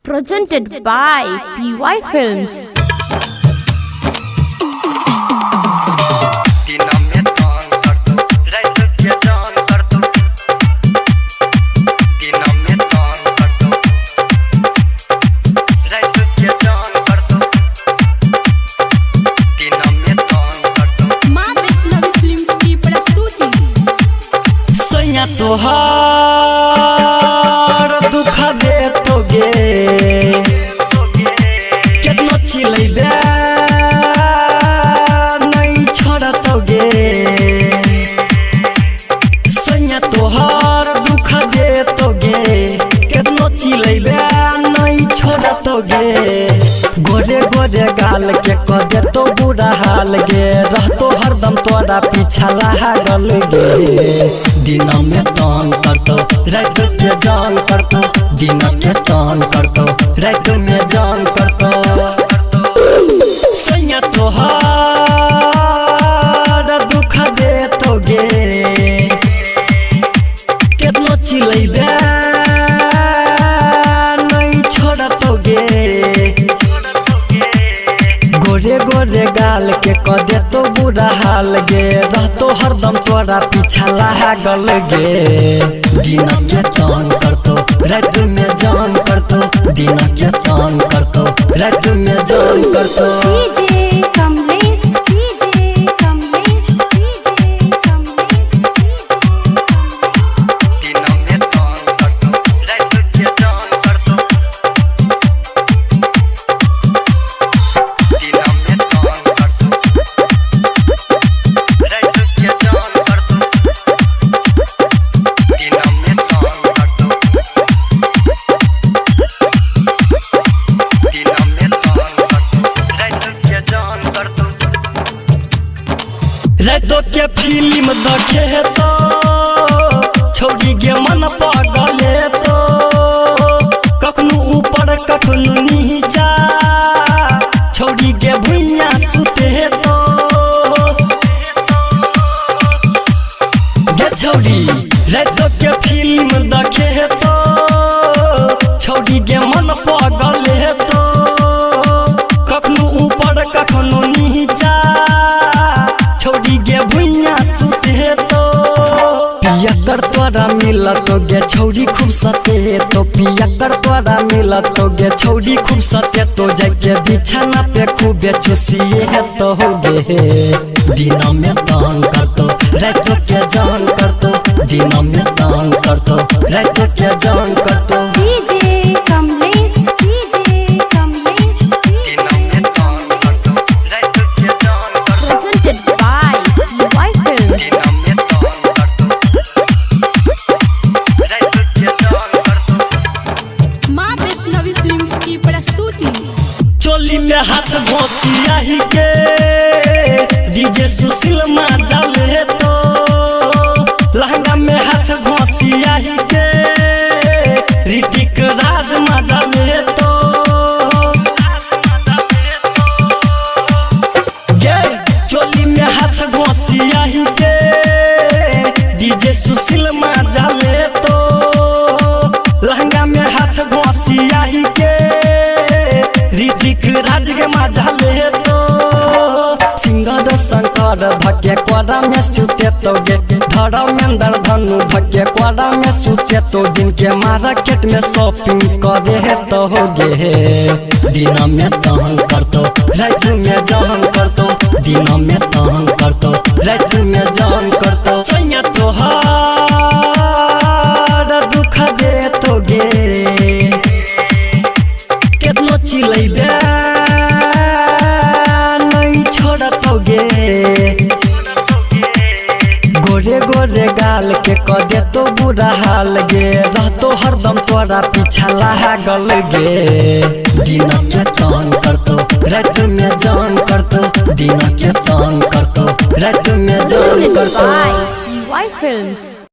Presented by PY Films. तोहार दुख दे तोगे कितना चिल्लाइबे नहीं छोड़तोगे सैया तोहार दुख दे तोगे कितना चिल्लाइबे नहीं छोड़तोगे गोरे गोरे गाल के कदे तो बुरा हाल गे रहतो हरदम तोरा पीछा लागल गे दिन में तान करतो रात के जान करतो दिन के तान करतो रात में जान करतो सैया तोहार दुख दे तोगे कितना चिल्लाइबे नहीं छोड़तोगे गोरे गोरे गाल के कदे तो बुरा हाल गे रहतो हरदम तोरा पीछा लागल गे दिन के तान करतो रात में जान करतो दिन के तान करतो रात में जान करतो रातों के फिल्म देखे तो छोड़ी गे मन पागले तो कखनु ऊपर कखनु नीचा छोड़ी गे भुइया सुते तो गे छोड़ी रातों के फिल्म देखे तो छोड़ी गे मन पागले तो कखनु ऊपर कखनु नीचा छोड़ी गे भुइया सुते तो पिया कर तोरा मिलत गे छौड़ी खूब सते तो पिया कर तोरा मिलत गे छौड़ी खूब सते तो जाके बिछाना पे खूबे चुसिए तो हो गे दिन में तान करतो रात के जान करतो दिन में तान करतो रात के जान करतो चोली में हाथ घोसिया ही के डीजे सुशील माजा ले तो लहंगा में हाथ घोसिया ही के ऋतिक राज माजा ले तो चोली में हाथ घोसिया ही के डीजे सुशील माजा ले तो लहंगा में हाथ घोसिया ही के ऋतिक राज के मजा ले तो सिंगर शंकर भग्य कोरा में सुते तो गे धर्मेंद्र धनु भग्य कोरा में सुते तो दिन के मार्केट में शॉपिंग करे तो हो गे दिन में तान करतो रात में जान करतो दिन में तान करतो रात में जान करतो सैया तोहार दुख दे तो गे कितना चिल्लाइबे नहीं छोड़तोगे गोरे गोरे गाल के कदे तो बुरा हाल गे रहतो हरदम तोरा पीछा लागल गे दिन के तान करतो रात में जान करतो दिन के तान करतो रात में जान करतो PY Films.